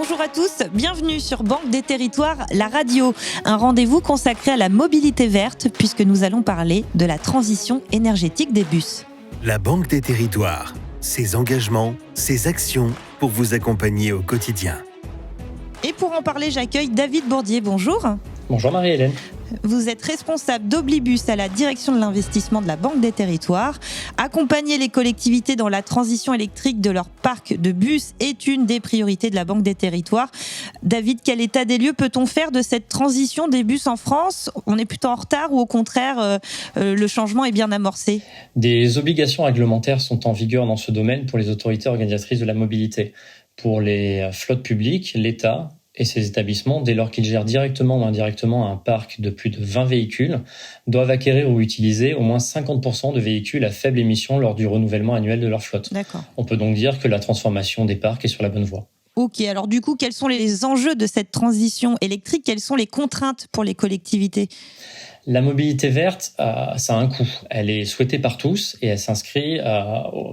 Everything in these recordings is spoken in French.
Bonjour à tous, bienvenue sur Banque des Territoires, la radio. Un rendez-vous consacré à la mobilité verte puisque nous allons parler de la transition énergétique des bus. La Banque des Territoires, ses engagements, ses actions pour vous accompagner au quotidien. Et pour en parler, j'accueille David Bourdier. Bonjour. Bonjour Marie-Hélène. Vous êtes responsable d'Oblibus à la direction de l'investissement de la Banque des Territoires. Accompagner les collectivités dans la transition électrique de leur parc de bus est une des priorités de la Banque des Territoires. David, quel état des lieux peut-on faire de cette transition des bus en France ? On est plutôt en retard ou au contraire, le changement est bien amorcé ? Des obligations réglementaires sont en vigueur dans ce domaine pour les autorités organisatrices de la mobilité. Pour les flottes publiques, l'État et ses établissements, dès lors qu'ils gèrent directement ou indirectement un parc de plus de 20 véhicules, doivent acquérir ou utiliser au moins 50% de véhicules à faible émission lors du renouvellement annuel de leur flotte. D'accord. On peut donc dire que la transformation des parcs est sur la bonne voie. Ok, alors du coup, quels sont les enjeux de cette transition électrique ? Quelles sont les contraintes pour les collectivités ? La mobilité verte, ça a un coût. Elle est souhaitée par tous et elle s'inscrit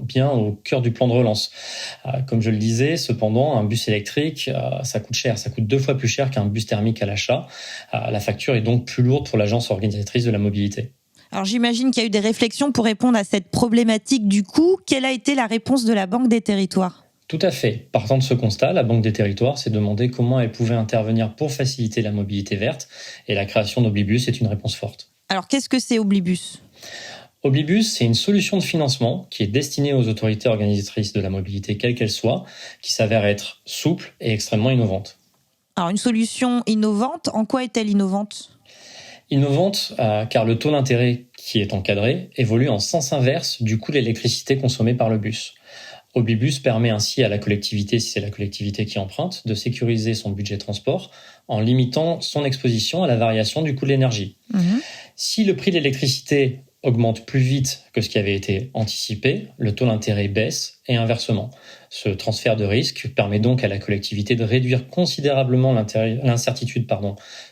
bien au cœur du plan de relance. Comme je le disais, cependant, un bus électrique, ça coûte cher. Ça coûte 2 fois plus cher qu'un bus thermique à l'achat. La facture est donc plus lourde pour l'agence organisatrice de la mobilité. Alors j'imagine qu'il y a eu des réflexions pour répondre à cette problématique du coût. Quelle a été la réponse de la Banque des Territoires ? Tout à fait. Partant de ce constat, la Banque des Territoires s'est demandé comment elle pouvait intervenir pour faciliter la mobilité verte et la création d'Oblibus est une réponse forte. Alors qu'est-ce que c'est Oblibus ? Oblibus, c'est une solution de financement qui est destinée aux autorités organisatrices de la mobilité, quelles qu'elles soient, qui s'avère être souple et extrêmement innovante. Alors une solution innovante, en quoi est-elle innovante ? Innovante car le taux d'intérêt qui est encadré évolue en sens inverse du coût de l'électricité consommée par le bus. Oblibus permet ainsi à la collectivité, si c'est la collectivité qui emprunte, de sécuriser son budget transport en limitant son exposition à la variation du coût de l'énergie. Si le prix de l'électricité augmente plus vite que ce qui avait été anticipé, le taux d'intérêt baisse et inversement. Ce transfert de risque permet donc à la collectivité de réduire considérablement l'incertitude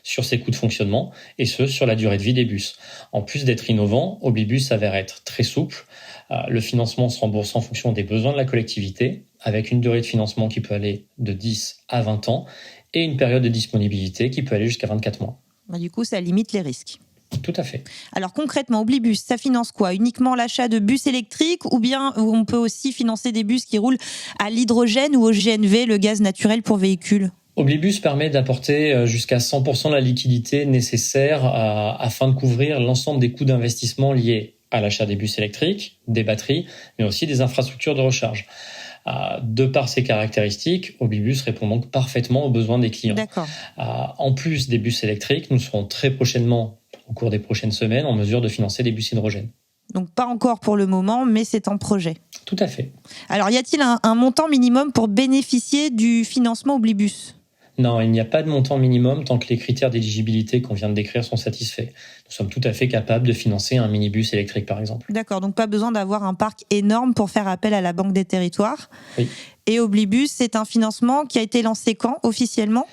sur ses coûts de fonctionnement et ce, sur la durée de vie des bus. En plus d'être innovant, Oblibus s'avère être très souple. Le financement se rembourse en fonction des besoins de la collectivité, avec une durée de financement qui peut aller de 10 à 20 ans et une période de disponibilité qui peut aller jusqu'à 24 mois. Du coup, ça limite les risques. Tout à fait. Alors concrètement, Oblibus, ça finance quoi ? Uniquement l'achat de bus électriques ou bien on peut aussi financer des bus qui roulent à l'hydrogène ou au GNV, le gaz naturel pour véhicules ? Oblibus permet d'apporter jusqu'à 100% de la liquidité nécessaire afin de couvrir l'ensemble des coûts d'investissement liés à l'achat des bus électriques, des batteries, mais aussi des infrastructures de recharge. De par ces caractéristiques, Oblibus répond donc parfaitement aux besoins des clients. D'accord. En plus des bus électriques, nous serons très prochainement, au cours des prochaines semaines, en mesure de financer des bus hydrogène. Donc pas encore pour le moment, mais c'est en projet. Tout à fait. Alors y a-t-il un montant minimum pour bénéficier du financement Oblibus ? Non, il n'y a pas de montant minimum tant que les critères d'éligibilité qu'on vient de décrire sont satisfaits. Nous sommes tout à fait capables de financer un minibus électrique, par exemple. D'accord, donc pas besoin d'avoir un parc énorme pour faire appel à la Banque des Territoires. Oui. Et Oblibus, c'est un financement qui a été lancé quand, officiellement ?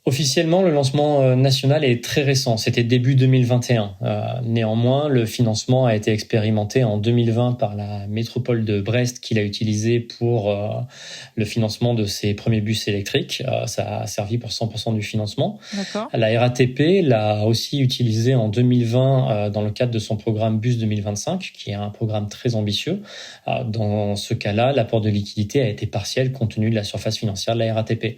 Officiellement, le lancement national est très récent, c'était début 2021. Néanmoins, le financement a été expérimenté en 2020 par la métropole de Brest qui l'a utilisé pour le financement de ses premiers bus électriques. Ça a servi pour 100% du financement. D'accord. La RATP l'a aussi utilisé en 2020 dans le cadre de son programme Bus 2025, qui est un programme très ambitieux. Dans ce cas-là, l'apport de liquidité a été partiel compte tenu de la surface financière de la RATP.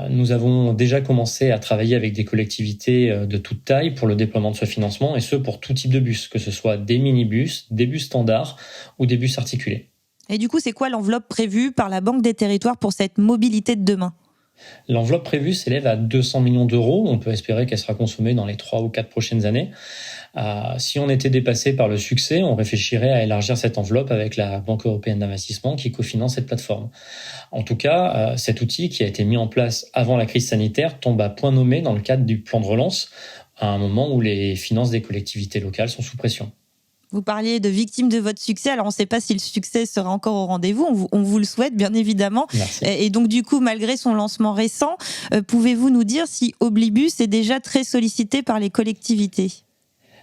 Nous avons déjà commencé à travailler avec des collectivités de toute taille pour le déploiement de ce financement, et ce pour tout type de bus, que ce soit des minibus, des bus standards ou des bus articulés. Et du coup, c'est quoi l'enveloppe prévue par la Banque des Territoires pour cette mobilité de demain ? L'enveloppe prévue s'élève à 200 millions d'euros. On peut espérer qu'elle sera consommée dans les 3 ou 4 prochaines années. Si on était dépassé par le succès, on réfléchirait à élargir cette enveloppe avec la Banque européenne d'investissement qui cofinance cette plateforme. En tout cas, cet outil qui a été mis en place avant la crise sanitaire tombe à point nommé dans le cadre du plan de relance, à un moment où les finances des collectivités locales sont sous pression. Vous parliez de victimes de votre succès. Alors, on ne sait pas si le succès sera encore au rendez-vous. On vous le souhaite, bien évidemment. Merci. Et donc, du coup, malgré son lancement récent, pouvez-vous nous dire si Oblibus est déjà très sollicité par les collectivités ?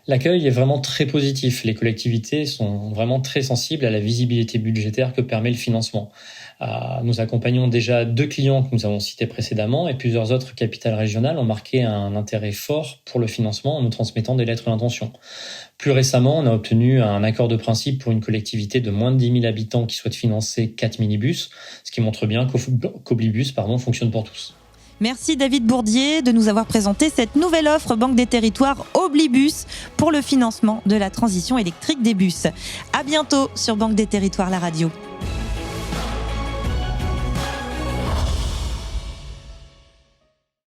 L'accueil est vraiment très positif. Les collectivités sont vraiment très sensibles à la visibilité budgétaire que permet le financement. Nous accompagnons déjà 2 clients que nous avons cités précédemment et plusieurs autres capitales régionales ont marqué un intérêt fort pour le financement en nous transmettant des lettres d'intention. Plus récemment, on a obtenu un accord de principe pour une collectivité de moins de 10 000 habitants qui souhaite financer 4 minibus, ce qui montre bien qu'Oblibus fonctionne pour tous. Merci David Bourdier de nous avoir présenté cette nouvelle offre Banque des Territoires Oblibus pour le financement de la transition électrique des bus. À bientôt sur Banque des Territoires, la radio.